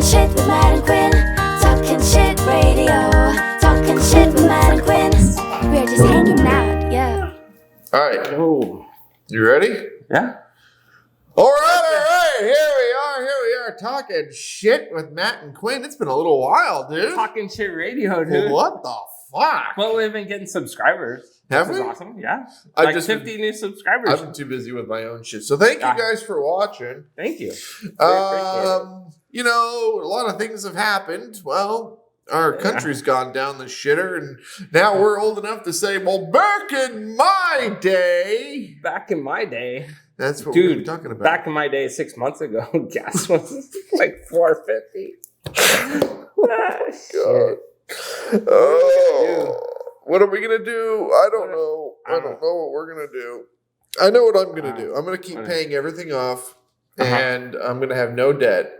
shit with Matt and Quinn. Talking shit radio. Talking shit with Matt and Quinn. We're just hanging out, yeah. All right. Oh. You ready? Yeah. All right. Here we are talking shit with Matt and Quinn. It's been a little while, dude. Talking shit radio, dude. What the fuck? Well, we've been getting subscribers. Have This we? is awesome. Yeah. I've Like just 50 new subscribers. I've been too busy with my own shit. So thank you guys for watching. Thank you. Appreciate You know, a lot of things have happened. Well, our country's gone down the shitter, and now we're old enough to say, well, back in my day. Back in my day. That's what Dude, we're talking about. Back in my day, 6 months ago, gas was like $4.50. God. Oh, what are we gonna do? I don't know. I don't know what we're gonna do. I know what I'm gonna do. I'm gonna keep paying everything off, and I'm gonna have no debt.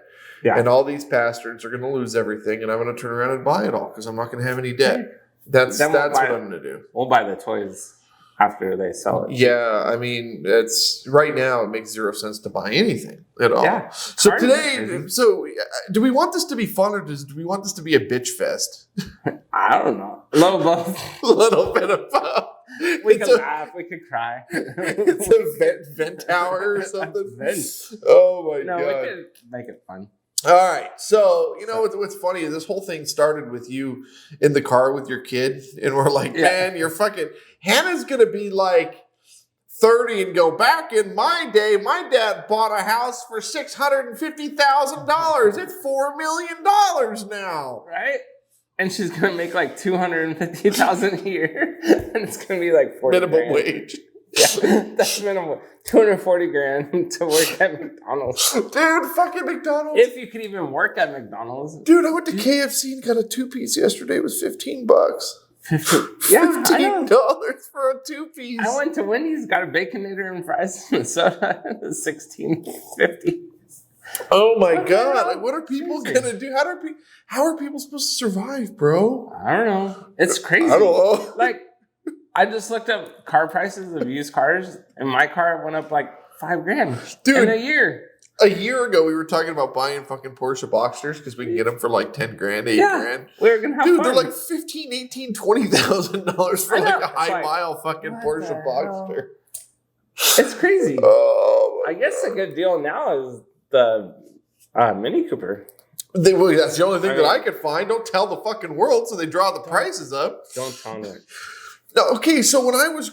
Yeah. And all these bastards are gonna lose everything, and I'm gonna turn around and buy it all because I'm not gonna have any debt. That's what I'm gonna do. We'll buy the toys after they sell it. Yeah, I mean, it's right now it makes 0 sense to buy anything at all. Yeah. So today, do we want this to be fun or do we want this to be a bitch fest? I don't know. A little both. A little bit of both. We could laugh. We could cry. It's a vent tower or something. Vent. Oh my No, god! we could make it fun. All right, so you know what's funny is this whole thing started with you in the car with your kid, and we're like, man, you're fucking Hannah's gonna be like 30 and go, back in my day, my dad bought a house for $650,000. It's $4 million now, right? And she's gonna make like $250,000 a year, and it's gonna be like 40 minimum grand. wage. Yeah, that's minimum. $240,000 to work at McDonald's. Dude, fucking McDonald's. If you could even work at McDonald's. Dude, I went to KFC and got a 2-piece yesterday. It was $15. Yeah, $15 for a 2-piece. I went to Wendy's, got a Baconator and fries and soda. It was $16.50. Oh my god! Like, what are people gonna do? How are people supposed to survive, bro? I don't know. It's crazy. I don't know. Like, I just looked up car prices of used cars, and my car went up like $5,000 Dude, in a year. A year ago, we were talking about buying fucking Porsche Boxsters because we can get them for like $10,000, $8,000. We were gonna have Dude, fun. they're like $15,000, $18,000, $20,000 for like a high mile fucking Porsche Boxster. It's crazy. Oh, I guess a good deal now is the Mini Cooper. That's the only thing that I could find. Don't tell the fucking world, so they draw the prices up. Don't tell me. No, okay, so when I was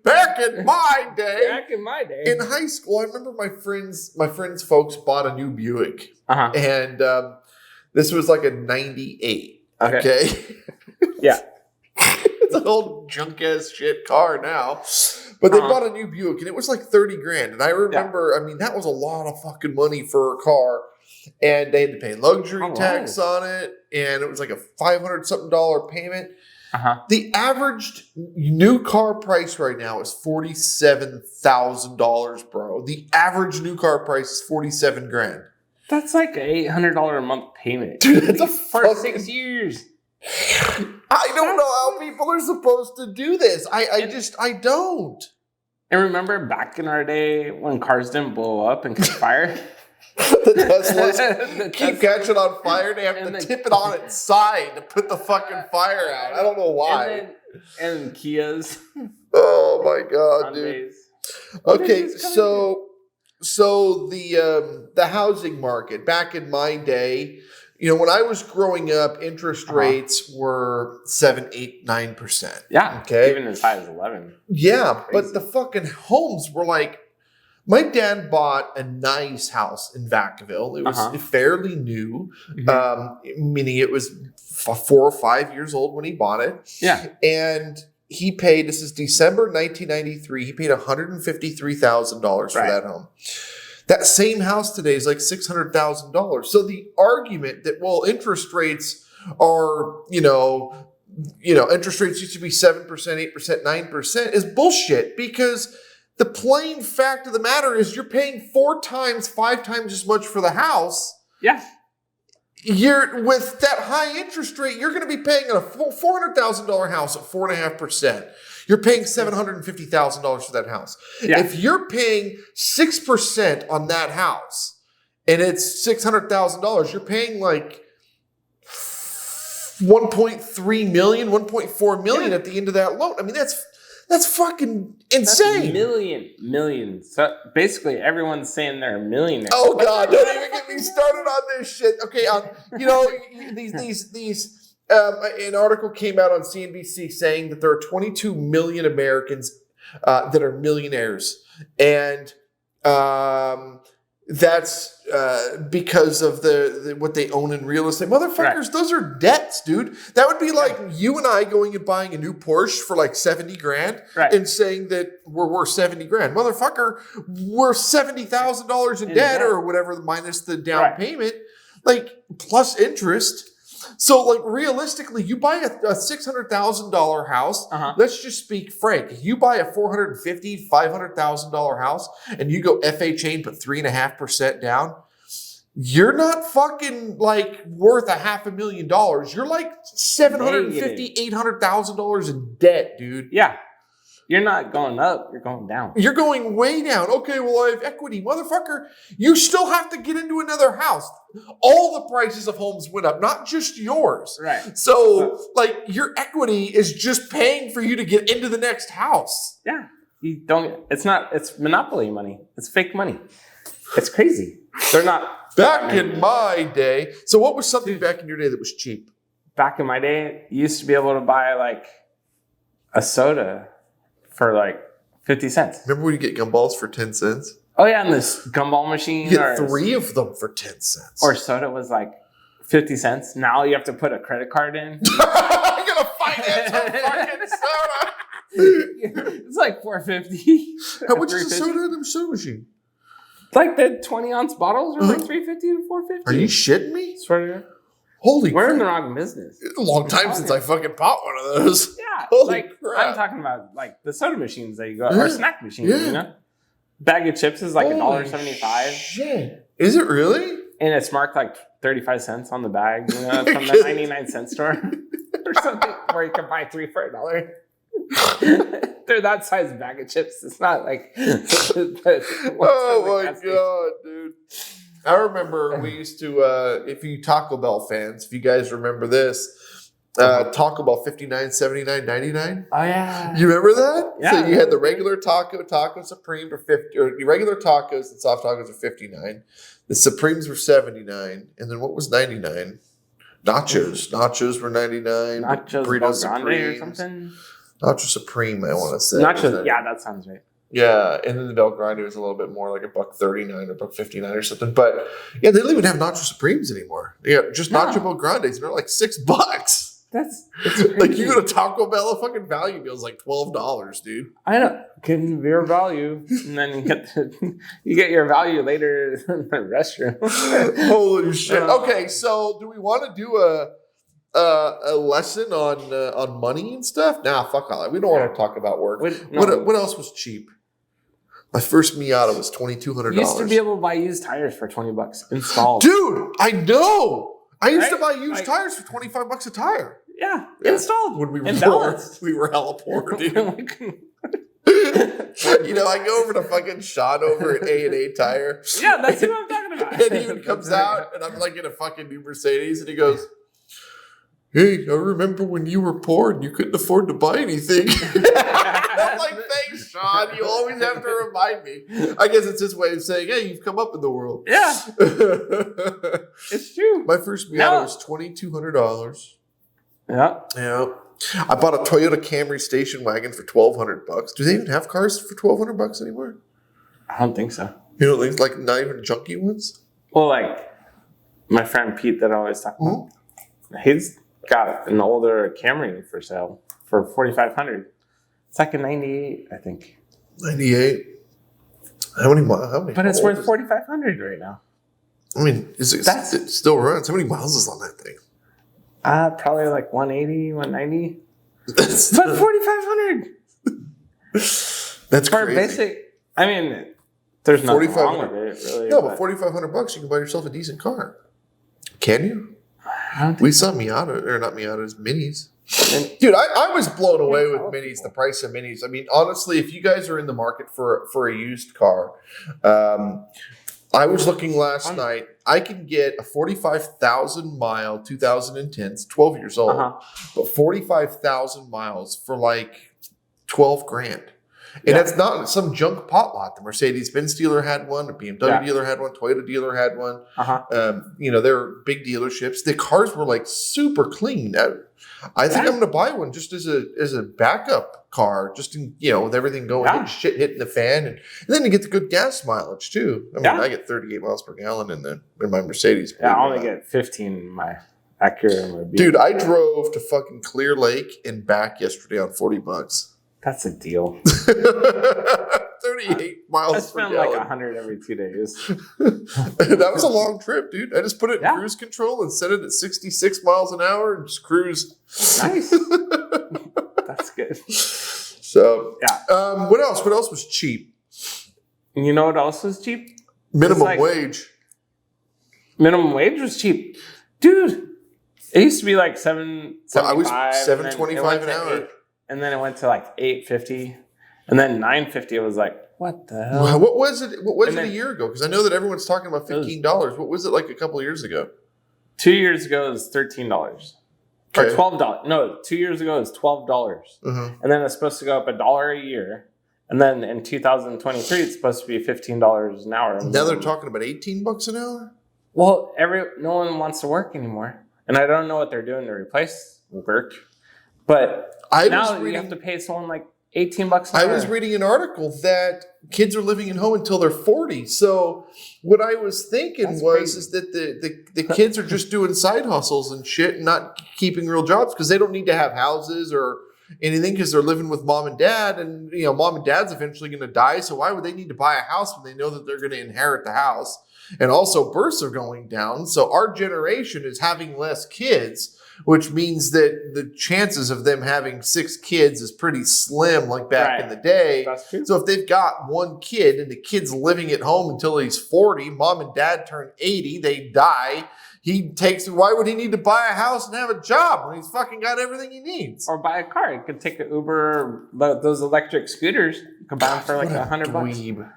back in my day, in high school, I remember my friends' folks bought a new Buick, and this was like a '98. Okay. Yeah, it's an old junk ass shit car now, but they bought a new Buick, and it was like $30,000. And I remember, I mean, that was a lot of fucking money for a car. And they had to pay luxury tax on it, and it was like a $500-something payment. The average new car price right now is $47,000, bro. The average new car price is $47,000. That's like $800 a month payment. Dude, that's for 6 years. I don't know how people are supposed to do this. I don't. And remember back in our day when cars didn't blow up and catch fire? The Teslas keep catching on fire. They have to tip it on its side to put the fucking fire out. I don't know why. And Kias. Oh my god, dude. Okay, so the housing market back in my day, you know, when I was growing up, interest rates were 7, 8, 9%. Yeah. Okay. Even as high as 11. Yeah, but the fucking homes were like, my dad bought a nice house in Vacaville. It was fairly new, meaning it was 4 or 5 years old when he bought it. Yeah. And he paid, this is December 1993, he paid $153,000 for that home. That same house today is like $600,000. So the argument that, well, interest rates are, you know, interest rates used to be 7%, 8%, 9% is bullshit, because the plain fact of the matter is you're paying 4 times, 5 times as much for the house. Yeah. You're with that high interest rate, you're going to be paying a $400,000 house at 4.5%. You're paying $750,000 for that house. Yeah. If you're paying 6% on that house, and it's $600,000. You're paying like 1.3 million, 1.4 million at the end of that loan. I mean, that's fucking insane. That's millions. So basically, everyone's saying they're a millionaire. Oh God! Don't even get me started on this shit. Okay, these an article came out on CNBC saying that there are 22 million Americans that are millionaires, and that's because of the what they own in real estate. Motherfuckers, right. Those are debts, dude. That would be like you and I going and buying a new Porsche for like 70 grand and saying that we're worth 70 grand. Motherfucker, we're $70,000 in debt or whatever, minus the down payment, like plus interest. So, like, realistically, you buy a $600,000 house. Let's just speak frank. If you buy a $450,000, $500,000 house and you go FHA and put 3.5% down, you're not fucking like worth $500,000. You're like $750,000, $800,000 in debt, dude. Yeah. You're not going up, you're going down. You're going way down. Okay, well, I have equity. Motherfucker, you still have to get into another house. All the prices of homes went up, not just yours. Right. So, like, your equity is just paying for you to get into the next house. Yeah. It's monopoly money. It's fake money. It's crazy. They're not. Back in my day. So what was something back in your day that was cheap? Back in my day, you used to be able to buy, like, a soda for like 50 cents. Remember when you get gumballs for 10 cents? Oh yeah, and this gumball machine. You get 3 of them for 10 cents. Or soda was like 50 cents. Now you have to put a credit card in. I'm gonna finance a fucking soda. It's like $4.50. How much is a soda in the soda machine? Like the 20-ounce bottles are like $3.50 to $4.50. Are you shitting me? Swear. Holy We're in the wrong business. It's a long time since I fucking bought one of those. Yeah. Holy crap. I'm talking about like the soda machines that you go, or snack machines, you know? Bag of chips is like $1.75. Shit. Is it really? And it's marked like 35 cents on the bag, you know, from the 99-cent store or something, where you can buy 3 for $1. They're that size bag of chips. It's not like. Oh my God, dude. I remember we used to, if you Taco Bell fans, if you guys remember this, Taco Bell 59, 79, 99. Oh, yeah. You remember that? Yeah. So you had the regular taco Supreme for 50, or the regular tacos and soft tacos were 59. The Supremes were 79. And then what was 99? Nachos. Nachos were 99. Nachos Burrito Supremes or something? Nacho Supreme, I want to say. Nachos, yeah, that sounds right. Yeah, and then the Bell Grinder was a little bit more like $1.39 or $1.59 or something. But yeah, they don't even have Nacho Supremes anymore. Yeah, just Nacho Bell Grandes, and they're like $6. That's like you go to Taco Bell, a fucking value meal is like $12, dude. I know, getting your value, and then you get your value later in the restroom. Holy shit! Okay, so do we want to do a lesson on money and stuff? Nah, fuck all that. We don't want to talk about work. What else was cheap? My first Miata was $2,200. You used to be able to buy used tires for $20 installed. Dude, I know. I used to buy used tires for $25 a tire. Yeah, installed. When we were poor, we were hella poor, dude. You know, I go over to fucking Sean over at A&A Tire. Yeah, that's what I'm talking about. And he even comes out, and I'm like in a fucking new Mercedes, and he goes, "Hey, I remember when you were poor and you couldn't afford to buy anything." I'm like, "Thanks, Sean. You always have to remind me." I guess it's his way of saying, "Hey, you've come up in the world." Yeah, it's true. My first Miata was $2,200. Yeah. I bought a Toyota Camry station wagon for $1,200. Do they even have cars for $1,200 anymore? I don't think so. You know, like not even junky ones. Well, like my friend Pete that I always talk about, he's got an older Camry for sale for $4,500. It's like a 98, I think. 98. How many? But it's worth $4,500 right now. I mean, it still runs? How many miles is on that thing? Probably like 180, 190. But $4,500. That's for crazy. Basic. I mean, there's nothing wrong with it, really. No, but $4,500, you can buy yourself a decent car. Can you? I don't think we saw Miata, or not Miatas, Minis. And, dude, I was blown away with Minis, the price of Minis. I mean, honestly, if you guys are in the market for a used car, I was looking last night. I can get a 45,000 mile 2010. It's 12 years old, but 45,000 miles for like 12 grand. And that's not some junk pot lot. The Mercedes-Benz dealer had one. The BMW dealer had one. Toyota dealer had one. They're big dealerships. The cars were like super clean. I think I'm going to buy one just as a backup car, just in, with everything going, shit hitting the fan, and then to get the good gas mileage too. I mean, I get 38 miles per gallon in my Mercedes. Yeah, I only get 15 in my Acura and my B. Dude, I drove to fucking Clear Lake and back yesterday on $40. That's a deal. 38 miles. I spend like 100 every 2 days. That was a long trip, dude. I just put it in cruise control and set it at 66 miles an hour and just cruise. Nice. That's good. So, what else? What else was cheap? You know what else was cheap? Minimum wage. Minimum wage was cheap, dude. It used to be like $7.75. I was $7.25 an hour. And then it went to like $8.50, and then $9.50. It was like, what the hell? Well, what was it? What was it a year ago? Because I know that everyone's talking about $15. What was it like a couple of years ago? 2 years ago it was $13 or $12. No, 2 years ago it was $12, and then it's supposed to go up $1 a year, and then in 2023 it's supposed to be $15 an hour. Now they're talking about $18 an hour. Well, no one wants to work anymore, and I don't know what they're doing to replace work, but. Now you have to pay someone like $18 an hour. I was reading an article that kids are living at home until they're 40. So what I was thinking is that the kids are just doing side hustles and shit and not keeping real jobs because they don't need to have houses or anything because they're living with mom and dad. And, mom and dad's eventually going to die. So why would they need to buy a house when they know that they're going to inherit the house? And also births are going down. So our generation is having less kids, which means that the chances of them having 6 kids is pretty slim like back in the day. That's true. So if they've got one kid and the kid's living at home until he's 40, mom and dad turn 80, they die. Why would he need to buy a house and have a job when he's fucking got everything he needs? Or buy a car. You could take an Uber, those electric scooters. You could buy them for like $100.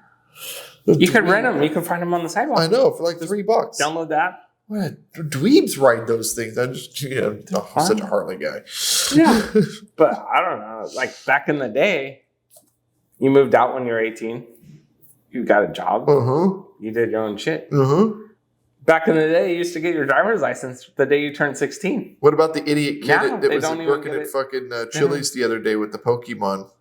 You could rent them. You could find them on the sidewalk. I know, for like $3. Download that. What? Dweebs ride those things. I'm just, such a Harley guy. Yeah. But I don't know. Like back in the day, you moved out when you were 18. You got a job. You did your own shit. Back in the day, you used to get your driver's license the day you turned 16. What about the idiot kid that was working at fucking Chili's the other day with the Pokemon?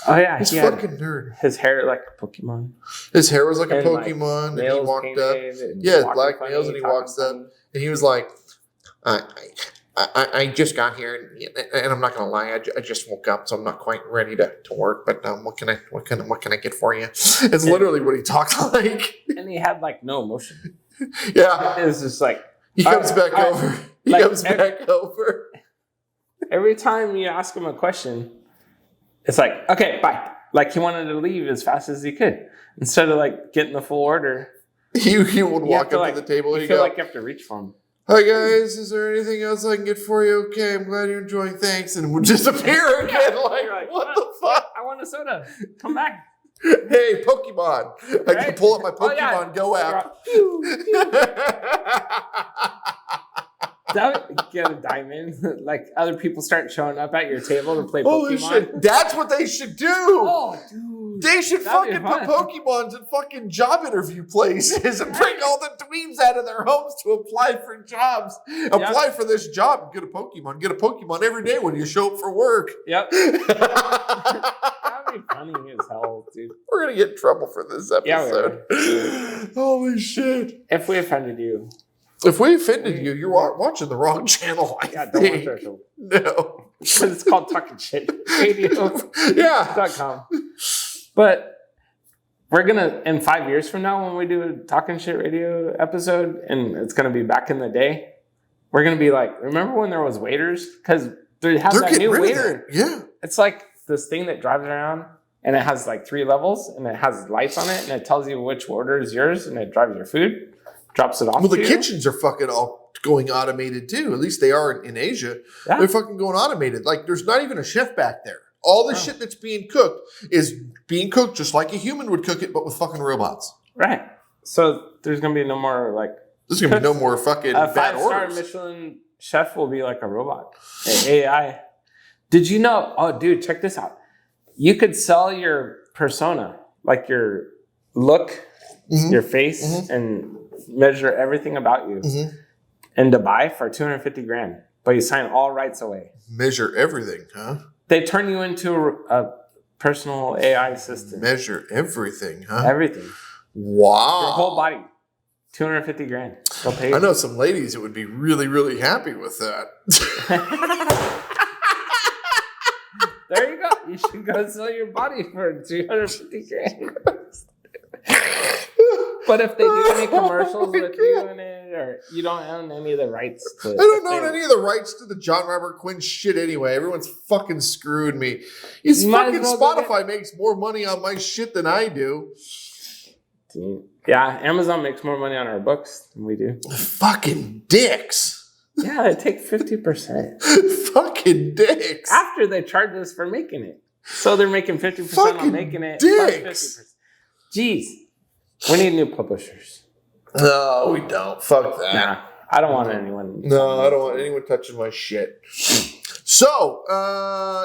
Oh, yeah. He's fucking nerd. His hair like a Pokemon. His hair was like a Pokemon. And he walked up. Yeah, black nails, and he walks up. And he was like, I just got here, and I'm not going to lie, I just woke up, so I'm not quite ready to work, but what can I get for you? It's literally what he talked like. And he had like no emotion. Yeah. It was just like. He comes back over. He comes back over. Every time you ask him a question, it's like, okay, bye. Like he wanted to leave as fast as he could. Instead of like getting the full order. He would walk up to the table and you feel like you have to reach for him. Hi guys, is there anything else I can get for you? Okay, I'm glad you're enjoying. Thanks, and would disappear again. Like what the fuck? I want a soda. Come back. Hey, Pokemon! I can pull up my Pokemon Go app. That would get a diamond. Like other people start showing up at your table to play Holy Pokemon. Shit. That's what they should do. Oh, dude. They should fucking put Pokemons in fucking job interview places and bring all the dweebs out of their homes to apply for jobs. Apply for this job and get a Pokemon. Get a Pokemon every day when you show up for work. Yep. That'd be funny as hell, dude. We're going to get in trouble for this episode. Yeah, holy shit. If we offended you. If we offended you, you're watching the wrong channel. Don't watch our show. No. It's called Talking Shit Radio. Yeah. .com. But we're going to, in 5 years from now, when we do a Talking Shit Radio episode, and it's going to be back in the day, we're going to be like, remember when there was waiters? Because they have that new waiter. Yeah. It's like this thing that drives around, and it has like 3 levels, and it has lights on it, and it tells you which order is yours, and it drives your food. Drops it off. Well, the kitchens are fucking all going automated too. At least they are in Asia. Yeah. They're fucking going automated. Like there's not even a chef back there. All the shit that's being cooked is being cooked just like a human would cook it, but with fucking robots. Right. So there's gonna be no more like. There's gonna be no more fucking a bad 5-star orders. Michelin chef will be like a robot, an AI. Did you know? Oh, dude, check this out. You could sell your persona, like your look, your face, and measure everything about you in Dubai for $250,000. But you sign all rights away. Measure everything, huh? They turn you into a personal AI assistant. Measure everything, huh? Everything. Wow. Your whole body. $250,000. They'll pay you. I know some ladies that would be really, really happy with that. There you go. You should go sell your body for $250,000. But if they do any commercials with you in it, or you don't own any of the rights to I don't own any of the rights to the John Robert Quinn shit anyway. Everyone's fucking screwed me. He's fucking Spotify makes more money on my shit than I do. Yeah, Amazon makes more money on our books than we do. Fucking dicks. Yeah, they take 50%. Fucking dicks. After they charge us for making it. So they're making 50% fucking on making it. Dicks. 50%. Jeez. We need new publishers. No, we don't. Fuck that. Nah, I don't want anyone. No, I don't want anyone touching my shit. So,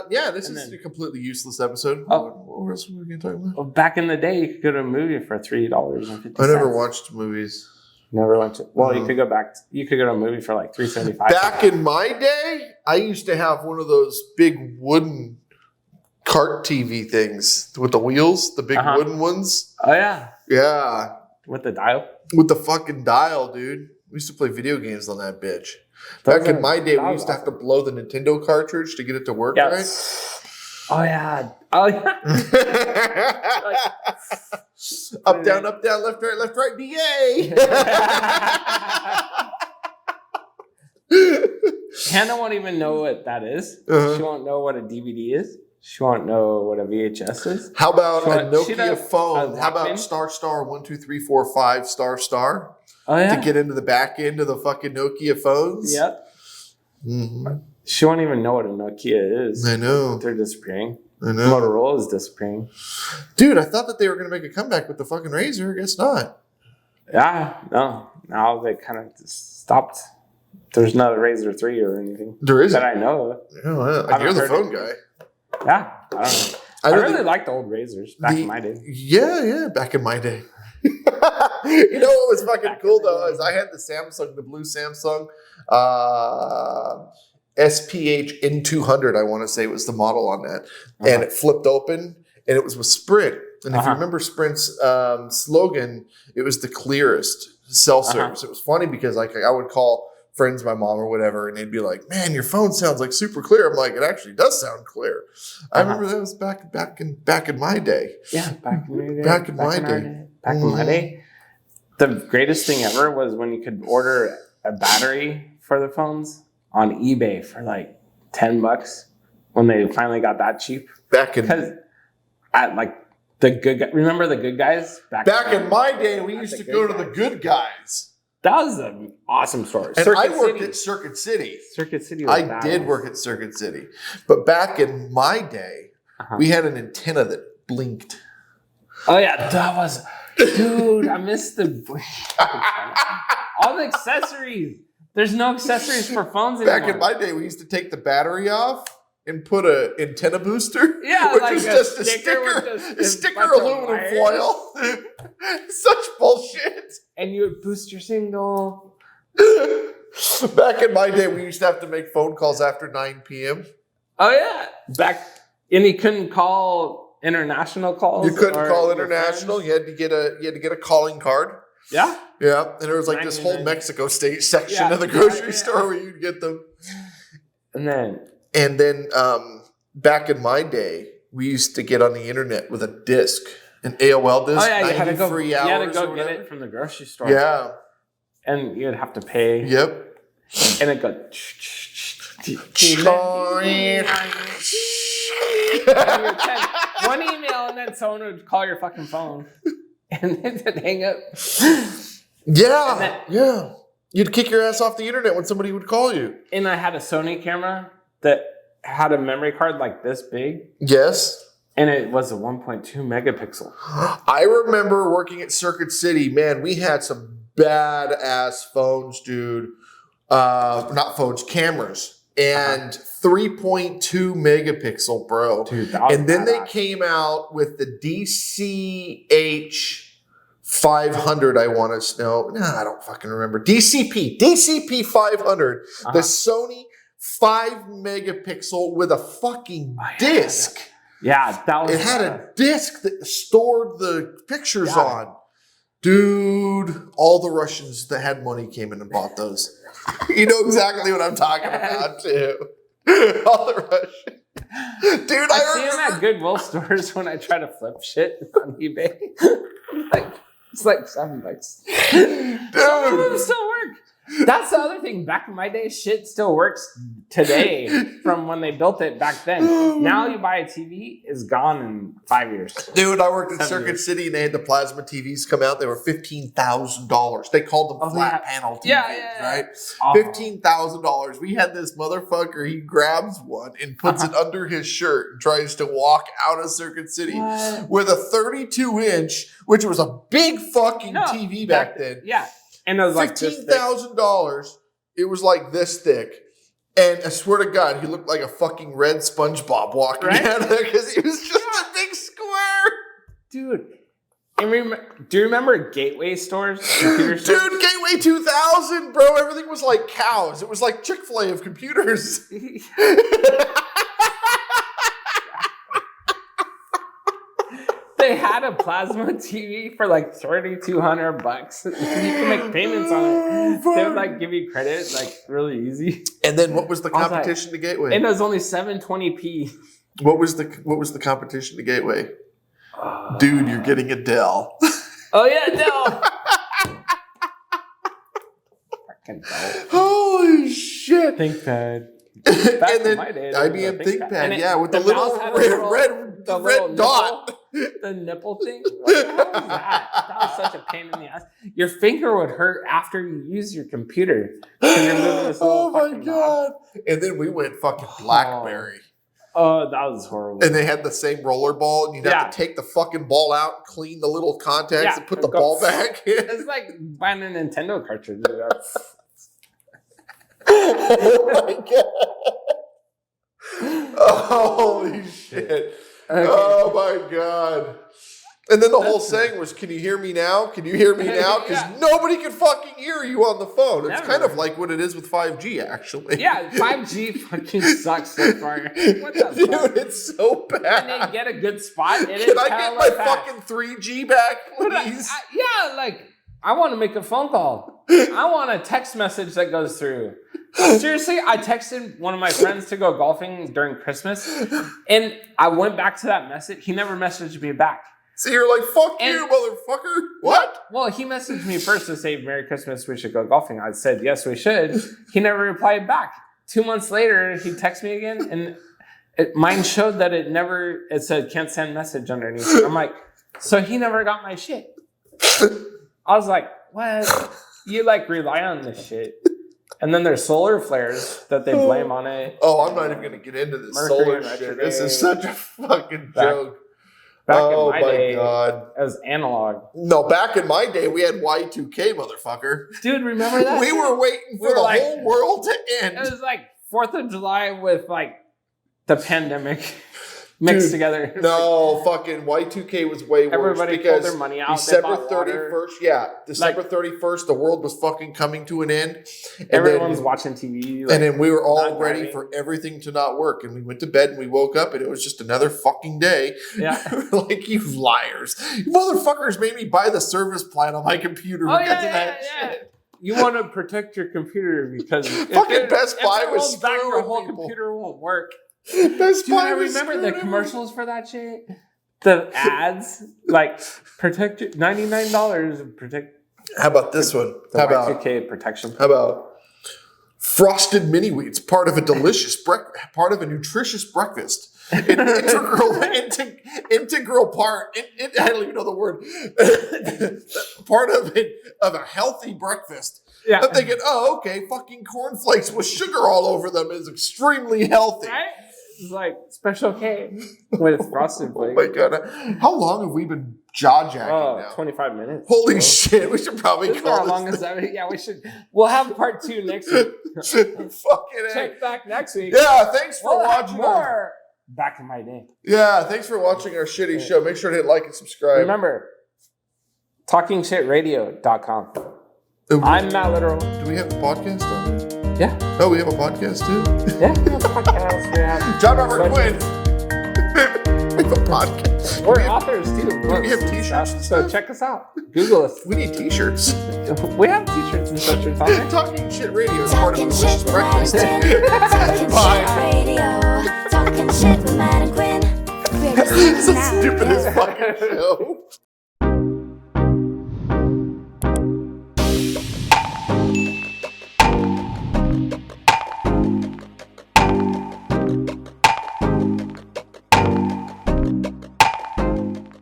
this is a completely useless episode. What else were we going to talk about? Well, back in the day, you could go to a movie for $3.50. I never watched movies. Never went to. Well, you could go back. You could go to a movie for like $3.75. Back in my day, I used to have one of those big wooden cart TV things with the wheels, the big wooden ones. Oh yeah, yeah. With the dial. With the fucking dial, dude. We used to play video games on that bitch. Back in my day, we used to have to blow the Nintendo cartridge to get it to work right. Oh yeah. Oh yeah. Up, down, left, right, DA. Hannah won't even know what that is. She won't know what a DVD is. She won't know what a VHS is. How about a Nokia phone? How about ***1 2 3 4 5 ****? Oh yeah. To get into the back end of the fucking Nokia phones. Yep. Mm-hmm. She won't even know what a Nokia is. I know. They're disappearing. I know. Motorola is disappearing. Dude, I thought that they were going to make a comeback with the fucking Razor. I guess not. Yeah, no. Now they kind of stopped. There's not a Razor 3 or anything. There isn't. That I know of. You're the phone guy. Yeah, I don't know. I really liked the old Razors back in my day. Yeah, back in my day. You know what was fucking cool though is I had the Samsung, the blue Samsung SPH N200. I want to say was the model on that, and it flipped open, and it was with Sprint. And if you remember Sprint's slogan, it was the clearest cell service. It was funny because like I would call friends, my mom or whatever, and they'd be like, "Man, your phone sounds like super clear." I'm like, "It actually does sound clear." I remember that was back in my day. Yeah, back in my day. Back in my day. Back in my day, the greatest thing ever was when you could order a battery for the phones on eBay for like $10 when they finally got that cheap. Because at like the good guys, remember the good guys? Back in my day, we used to go to the good guys. That was an awesome store. And I worked at Circuit City. Circuit City was badass. did work at Circuit City. But back in my day, we had an antenna that blinked. Oh, yeah. That was... Dude, I missed the... All the accessories. There's no accessories for phones anymore. Back in my day, we used to take the battery off and put an antenna booster. Yeah, which like was just a sticker aluminum foil. Such bullshit. And you would boost your signal. Back in my day, we used to have to make phone calls after 9 p.m. Oh yeah, and you couldn't call international calls. You couldn't call international. You had to get a calling card. Yeah. Yeah, and there was like this whole Mexico state section of the grocery store where you'd get them. And then back in my day, we used to get on the internet with a disc, an AOL disc. Oh yeah, you had to go get it from the grocery store. Yeah, and you'd have to pay. Yep, and it'd go. One email, and then someone would call your fucking phone, and then they'd hang up. Yeah, yeah. You'd kick your ass off the internet when somebody would call you. And I had a Sony camera that had a memory card like this big. Yes. And it was a 1.2 megapixel. I remember working at Circuit City. Man, we had some badass phones, dude. Not phones, cameras. And 3.2 megapixel, bro. Dude, and then they came out with the DCH 500, I want to know. No, I don't fucking remember. DCP 500. The Sony 5 megapixel with a fucking disc. Yeah, that was. It had a disc that stored the pictures on. Dude, all the Russians that had money came in and bought those. You know exactly what I'm talking about, too. All the Russians. Dude, I see them at Goodwill stores when I try to flip shit on eBay. It's like $7. Some of them still work. That's the other thing. Back in my day, shit still works today from when they built it back then. Now you buy a TV, it's gone in 5 years. Dude, I worked at Circuit City and they had the plasma TVs come out. They were $15,000. They called them flat panel TVs, right? $15,000. We had this motherfucker, he grabs one and puts it under his shirt and tries to walk out of Circuit City with a 32-inch, which was a big fucking TV back then. Yeah. And it was like $15,000. It was like this thick. And I swear to God, he looked like a fucking red SpongeBob walking out of there because he was just a big square. Dude. And do you remember Gateway stores? Dude, Gateway 2000, bro. Everything was like cows. It was like Chick-fil-A of computers. They had a plasma TV for like $3,200. You can make payments on it. They would like give you credit like really easy. And then what was the competition to Gateway? And it was only 720p. What was the competition to Gateway? Dude, you're getting a Dell. Oh yeah, Dell. Fucking Dell. Holy shit! ThinkPad. And then my day, IBM ThinkPad, with the little red dot. The nipple thing? What the hell is that? That was such a pain in the ass. Your finger would hurt after you use your computer. You're moving this oh my God. And then we went fucking BlackBerry. Oh, that was horrible. And they had the same roller ball, and you'd have to take the fucking ball out and clean the little contacts and put the ball back in. It's like buying a Nintendo cartridge. Oh my God. Holy shit. Okay. Oh my God. And then the whole saying was, can you hear me now? Can you hear me now? Because nobody can fucking hear you on the phone. It's kind of like what it is with 5G, actually. Yeah, 5G fucking sucks so far. What the Dude, fuck? It's so bad. Can they get a good spot? Can I get my fucking 3G back, please? I want to make a phone call. I want a text message that goes through. Seriously, I texted one of my friends to go golfing during Christmas, and I went back to that message. He never messaged me back. So you're like, fuck you, motherfucker. What? Well, he messaged me first to say, Merry Christmas, we should go golfing. I said, yes, we should. He never replied back. 2 months later, he texted me again, and mine showed that it said, can't send message underneath. I'm like, so he never got my shit. I was like, what? You like rely on this shit. And then there's solar flares that they blame on it. Oh, I'm not even going to get into this solar shit. This is such a fucking joke. Back in my day, God. It was analog. No, back in my day, we had Y2K, motherfucker. Dude, remember that? We were waiting for the whole world to end. It was like 4th of July with like the pandemic mixed together. No, fucking Y2K was way worse. Everybody pulled their money out. December 31st, December 31st, the world was fucking coming to an end. Everyone's watching TV. And then we were all ready for everything to not work. And we went to bed and we woke up and it was just another fucking day. Yeah. Like, you liars. You motherfuckers made me buy the service plan on my computer because of that shit. You want to protect your computer because fucking Best Buy was back, your whole people. Computer won't work. Best Buy I remember the commercials for that shit. The ads, like protect $99 protect. How about this one? How about Y2K protection? How about frosted mini wheats, part of a nutritious breakfast. An integral part. I don't even know the word. Part of a healthy breakfast. Yeah. I'm thinking, oh, okay, fucking cornflakes with sugar all over them is extremely healthy. Right? is like Special K with Frosted Oh Flakes. my god. How long have we been jaw jacking now? 25 minutes. Holy shit. We should probably This is call our longest ever. Yeah, we should. We'll have part 2 next week. Fucking A. Check back next week. Yeah, thanks for We'll have watching. more. Back in my day. Yeah, thanks for watching our shitty show. Make sure to hit like and subscribe. Remember, talkingshitradio.com. I'm not literal. Do we have a podcast on it? Yeah. Oh, we have a podcast too? Yeah, we have a podcast. We have Job Robert Quinn. We have a podcast. We're authors too. We have t-shirts. So check us out. Google us. We need t-shirts. We have t-shirts and sweatshirts on there. Talking Shit Radio is part of Talking the shit with Matt and Quinn. Talking Bye. shit radio. Talking shit with Matt and Quinn. We're just It's the hanging out. stupidest fucking show.